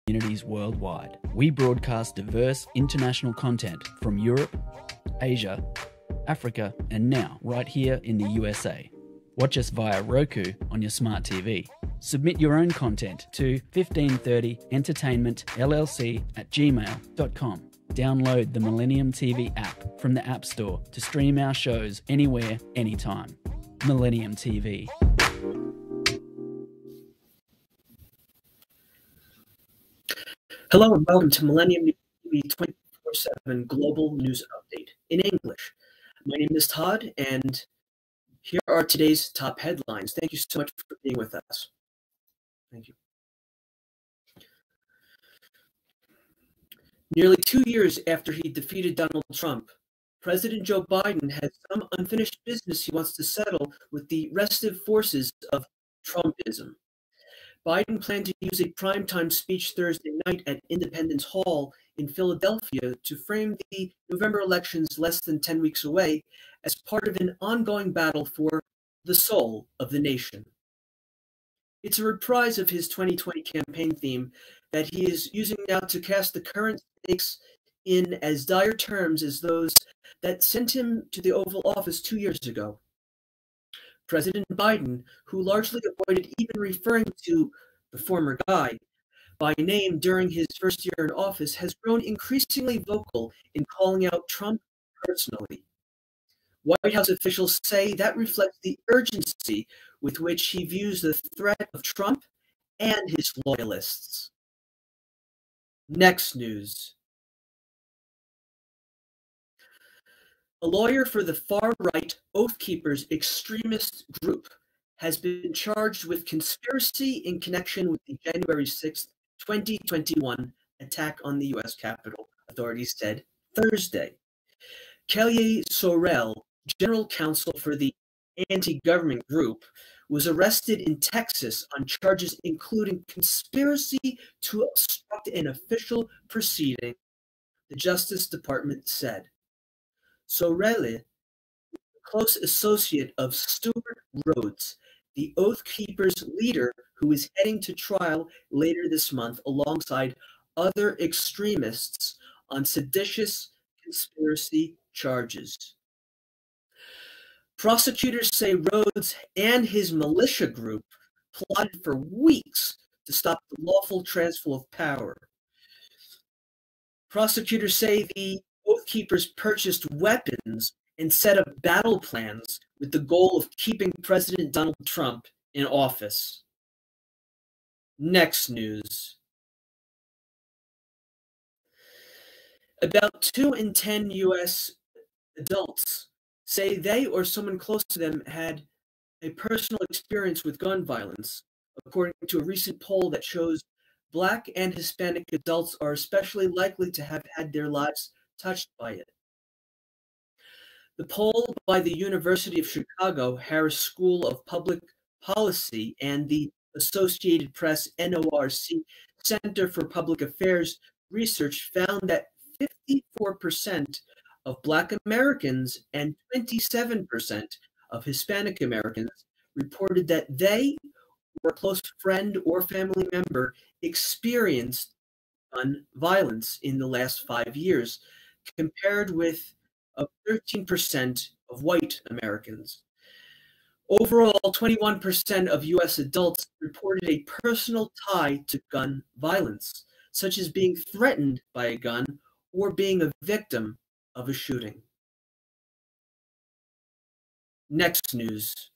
communities worldwide. We broadcast diverse international content from Europe, Asia, Africa, and now right here in the USA. Watch us via Roku on your smart TV. Submit your own content to 1530entertainmentllc@gmail.com. Download the Millennium TV app from the App Store to stream our shows anywhere, anytime. Millennium TV. Hello and welcome to Millennium TV 24/7 Global News Update in English. My name is Todd, and here are today's top headlines. Thank you so much for being with us. Thank you. Nearly 2 years after he defeated Donald Trump, President Joe Biden has some unfinished business he wants to settle with the restive forces of Trumpism. Biden planned to use a primetime speech Thursday night at Independence Hall in Philadelphia to frame the November elections less than 10 weeks away as part of an ongoing battle for the soul of the nation. It's a reprise of his 2020 campaign theme that he is using now to cast the current stakes in as dire terms as those that sent him to the Oval Office 2 years ago. President Biden, who largely avoided even referring to the former guy by name during his first year in office, has grown increasingly vocal in calling out Trump personally. White House officials say that reflects the urgency with which he views the threat of Trump and his loyalists. Next news. A lawyer for the far-right Oath Keepers extremist group has been charged with conspiracy in connection with the January 6, 2021 attack on the U.S. Capitol, authorities said Thursday. Kelly Sorrell, general counsel for the anti-government group, was arrested in Texas on charges including conspiracy to obstruct an official proceeding, the Justice Department said. Sorrell, a close associate of Stuart Rhodes, the Oath Keepers leader who is heading to trial later this month alongside other extremists on seditious conspiracy charges. Prosecutors say Rhodes and his militia group plotted for weeks to stop the lawful transfer of power. Prosecutors say the Oath Keepers purchased weapons and set up battle plans with the goal of keeping President Donald Trump in office. Next news. About 2 in 10 U.S. adults say they or someone close to them had a personal experience with gun violence, according to a recent poll that shows Black and Hispanic adults are especially likely to have had their lives touched by it. The poll by the University of Chicago, Harris School of Public Policy, and the Associated Press NORC Center for Public Affairs Research found that 54% of Black Americans and 27% of Hispanic Americans reported that they or a close friend or family member experienced gun violence in the last 5 years, compared with 13% of white Americans. Overall, 21% of U.S. adults reported a personal tie to gun violence, such as being threatened by a gun or being a victim of a shooting. Next news.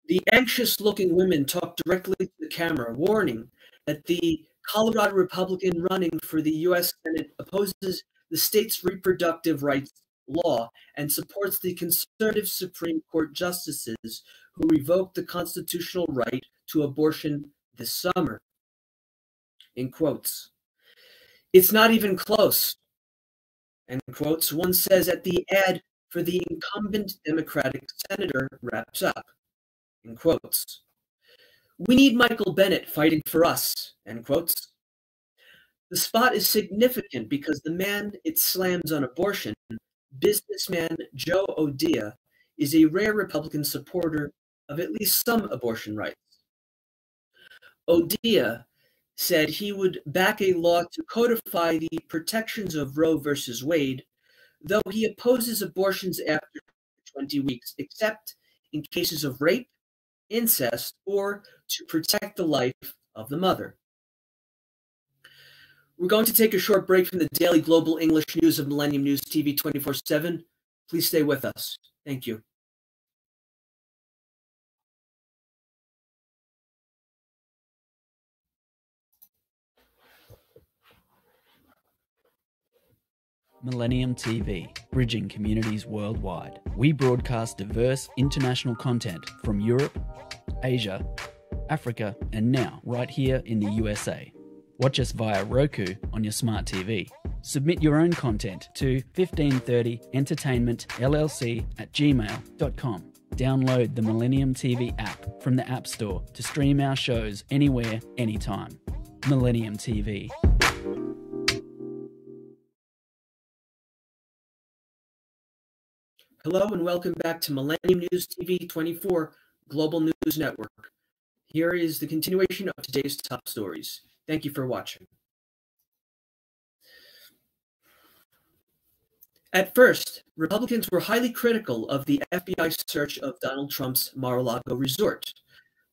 The anxious-looking women talked directly to the camera, warning that the Colorado Republican running for the U.S. Senate opposes the state's reproductive rights law and supports the conservative Supreme Court justices who revoked the constitutional right to abortion this summer. In quotes. It's not even close. End quotes. One says at the ad for the incumbent Democratic senator wraps up. In quotes. We need Michael Bennet fighting for us. End quotes. The spot is significant because the man it slams on abortion, businessman Joe O'Dea, is a rare Republican supporter of at least some abortion rights. Odia said he would back a law to codify the protections of Roe versus Wade, though he opposes abortions after 20 weeks, except in cases of rape, incest, or to protect the life of the mother. We're going to take a short break from the daily global English news of Millennium News TV 24/7. Please stay with us. Thank you. Millennium TV, bridging communities worldwide. We broadcast diverse international content from Europe, Asia, Africa, and now right here in the USA. Watch us via Roku on your smart TV. Submit your own content to 1530entertainmentllc@gmail.com. Download the Millennium TV app from the App Store to stream our shows anywhere, anytime. Millennium TV. Hello and welcome back to Millennium News TV 24 Global News Network. Here is the continuation of today's top stories. Thank you for watching. At first, Republicans were highly critical of the FBI search of Donald Trump's Mar-a-Lago resort.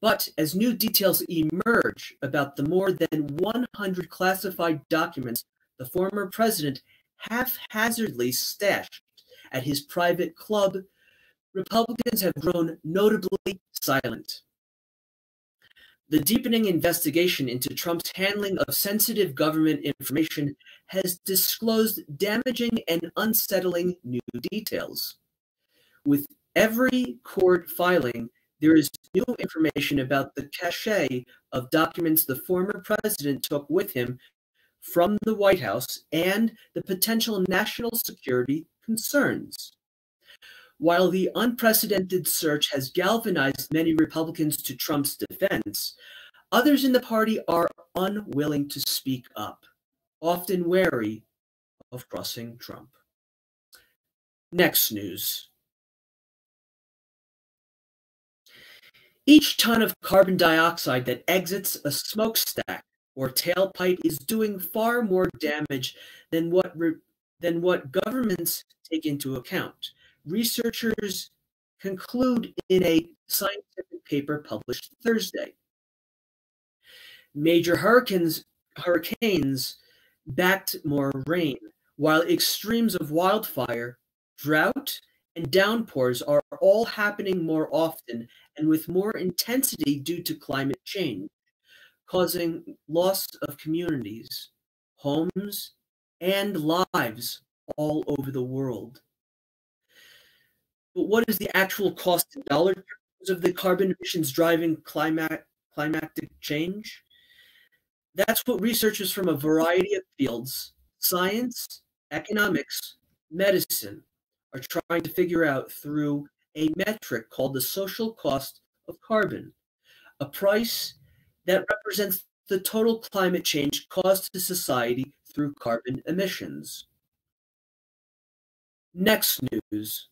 But as new details emerge about the more than 100 classified documents the former president haphazardly stashed at his private club, Republicans have grown notably silent. The deepening investigation into Trump's handling of sensitive government information has disclosed damaging and unsettling new details. With every court filing, there is new information about the cache of documents the former president took with him from the White House and the potential national security concerns. While the unprecedented search has galvanized many Republicans to Trump's defense, others in the party are unwilling to speak up, often wary of crossing Trump. Next news. Each ton of carbon dioxide that exits a smokestack or tailpipe is doing far more damage than what governments take into account. Researchers conclude in a scientific paper published Thursday. Major hurricanes backed more rain, while extremes of wildfire, drought, and downpours are all happening more often and with more intensity due to climate change, causing loss of communities, homes, and lives all over the world. But what is the actual cost in dollar terms of the carbon emissions driving climatic change? That's what researchers from a variety of fields, science, economics, medicine, are trying to figure out through a metric called the social cost of carbon, a price that represents the total climate change caused to society through carbon emissions. Next news.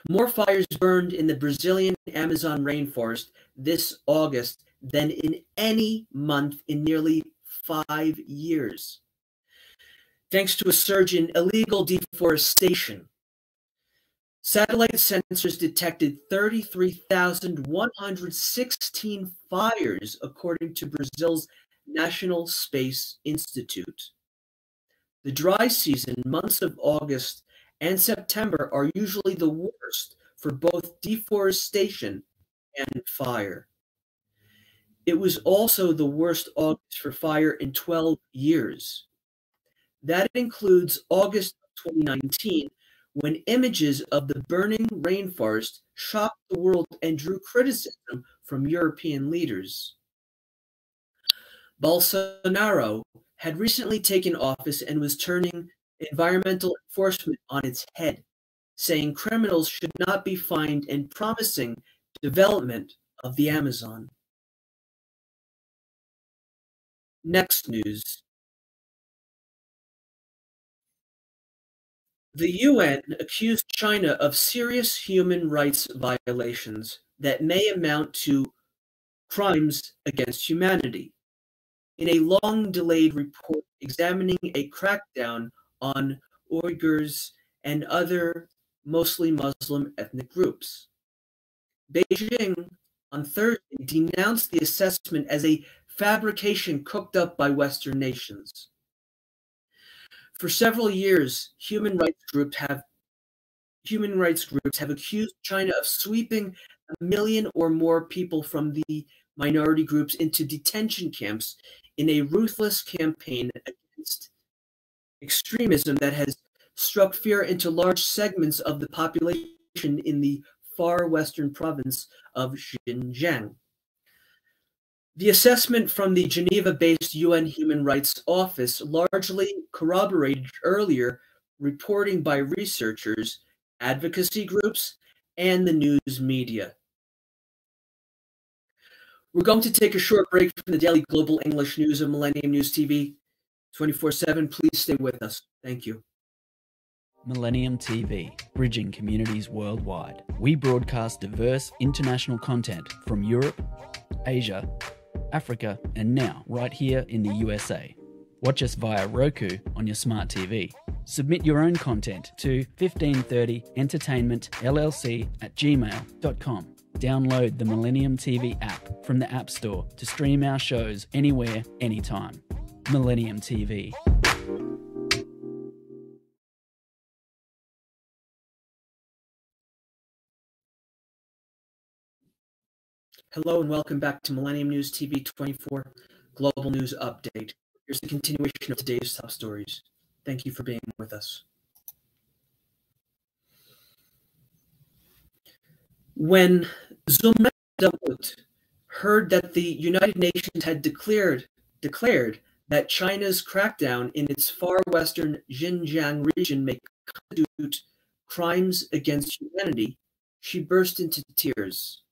More fires burned in the Brazilian Amazon rainforest this August than in any month in nearly 5 years, thanks to a surge in illegal deforestation. Satellite sensors detected 33,116 fires, according to Brazil's National Space Institute. The dry season, months of August and September, are usually the worst for both deforestation and fire. It was also the worst August for fire in 12 years. That includes August of 2019, when images of the burning rainforest shocked the world and drew criticism from European leaders. Bolsonaro had recently taken office and was turning environmental enforcement on its head, saying criminals should not be fined and promising development of the Amazon. Next news. The UN accused China of serious human rights violations, that may amount to crimes against humanity. In a long-delayed report examining a crackdown on Uyghurs and other mostly Muslim ethnic groups, Beijing on Thursday denounced the assessment as a fabrication cooked up by Western nations. For several years, human rights groups have accused China of sweeping 1 million or more people from the minority groups into detention camps in a ruthless campaign against extremism that has struck fear into large segments of the population in the far western province of Xinjiang. The assessment from the Geneva-based UN Human Rights Office largely corroborated earlier reporting by researchers, advocacy groups, and the news media. We're going to take a short break from the daily global English news of Millennium News TV 24/7. Please stay with us. Thank you. Millennium TV, bridging communities worldwide. We broadcast diverse international content from Europe, Asia, Africa, and now right here in the USA. Watch us via Roku on your smart TV. Submit your own content to 1530entertainmentllc@gmail.com. Download the Millennium TV app from the App Store to stream our shows anywhere, anytime. Millennium TV. Hello and welcome back to Millennium News TV 24 Global News Update. Here's the continuation of today's top stories. Thank you for being with us. When Zumwalt heard that the United Nations had declared that China's crackdown in its far western Xinjiang region may constitute crimes against humanity, she burst into tears.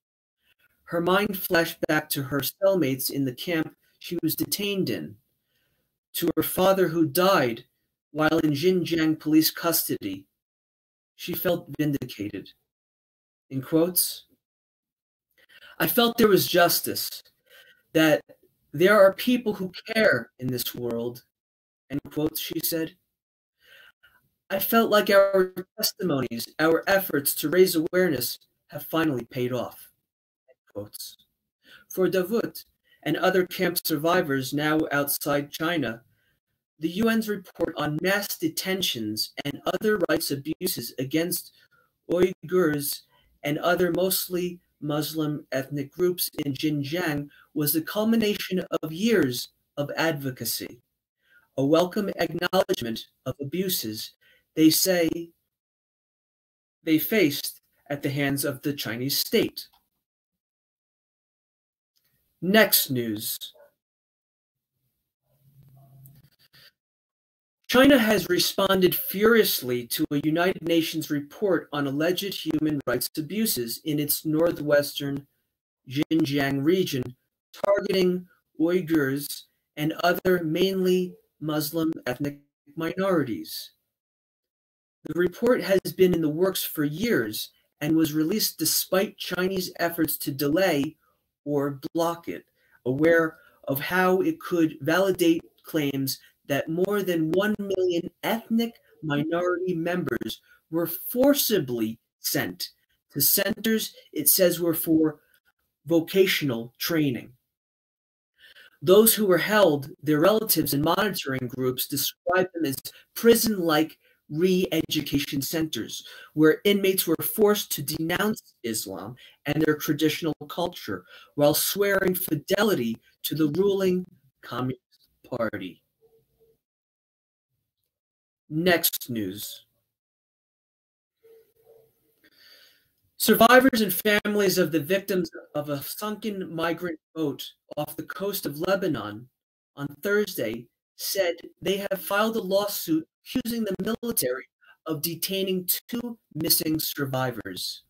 Her mind flashed back to her cellmates in the camp she was detained in, to her father who died while in Xinjiang police custody. She felt vindicated. In quotes, "I felt there was justice, that there are people who care in this world," end quotes, she said. "I felt like our testimonies, our efforts to raise awareness have finally paid off." Quotes. For Davut and other camp survivors now outside China, the UN's report on mass detentions and other rights abuses against Uyghurs and other mostly Muslim ethnic groups in Xinjiang was the culmination of years of advocacy, a welcome acknowledgement of abuses they say they faced at the hands of the Chinese state. Next news. China has responded furiously to a United Nations report on alleged human rights abuses in its northwestern Xinjiang region, targeting Uyghurs and other mainly Muslim ethnic minorities. The report has been in the works for years and was released despite Chinese efforts to delay or block it, aware of how it could validate claims that more than 1 million ethnic minority members were forcibly sent to centers it says were for vocational training. Those who were held, their relatives and monitoring groups described them as prison-like re-education centers where inmates were forced to denounce Islam and their traditional culture while swearing fidelity to the ruling Communist Party. Next news. Survivors and families of the victims of a sunken migrant boat off the coast of Lebanon on Thursday said they have filed a lawsuit accusing the military of detaining 2 missing survivors.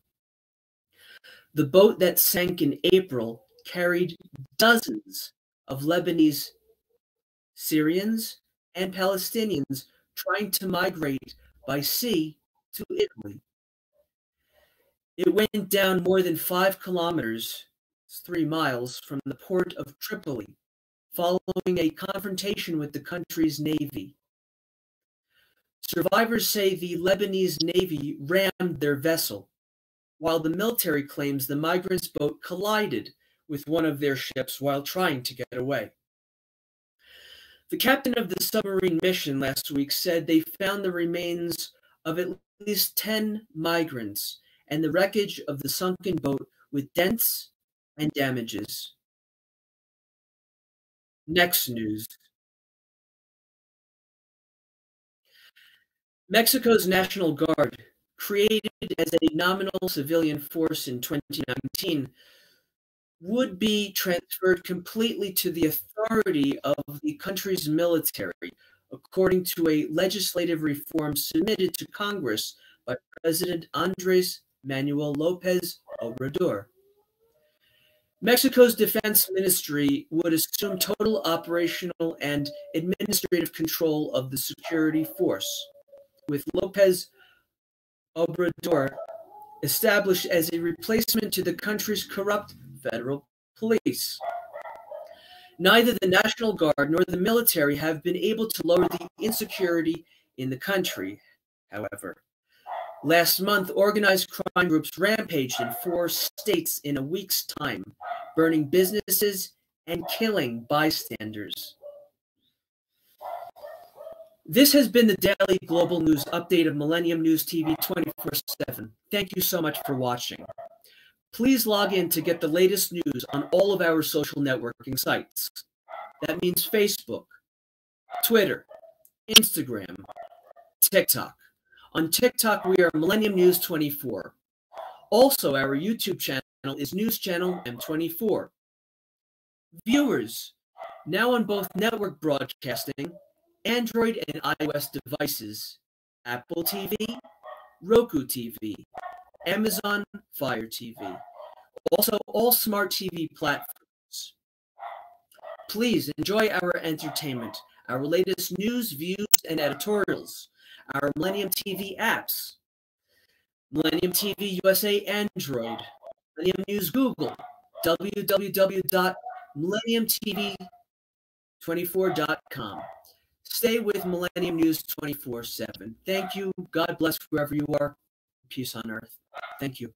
The boat that sank in April carried dozens of Lebanese, Syrians, and Palestinians trying to migrate by sea to Italy. It went down more than 5 kilometers, 3 miles, from the port of Tripoli, following a confrontation with the country's navy. Survivors say the Lebanese Navy rammed their vessel, while the military claims the migrants' boat collided with one of their ships while trying to get away. The captain of the submarine mission last week said they found the remains of at least 10 migrants and the wreckage of the sunken boat with dents and damages. Next news. Mexico's National Guard, created as a nominal civilian force in 2019, would be transferred completely to the authority of the country's military, according to a legislative reform submitted to Congress by President Andrés Manuel López Obrador. Mexico's defense ministry would assume total operational and administrative control of the security force, with López Obrador established as a replacement to the country's corrupt federal police. Neither the National Guard nor the military have been able to lower the insecurity in the country, however. Last month, organized crime groups rampaged in 4 states in a week's time, burning businesses and killing bystanders. This has been the Daily Global News Update of Millennium News TV 24/7. Thank you so much for watching. Please log in to get the latest news on all of our social networking sites. That means Facebook, Twitter, Instagram, TikTok. On TikTok, we are Millennium News 24. Also, our YouTube channel is News Channel M24. Viewers, now on both network broadcasting, Android and iOS devices, Apple TV, Roku TV, Amazon Fire TV, also all smart TV platforms. Please enjoy our entertainment, our latest news, views, and editorials, our Millennium TV apps, Millennium TV USA Android, Millennium News Google, www.millenniumtv24.com. Stay with Millennium News 24/7. Thank you. God bless wherever you are. Peace on earth. Thank you.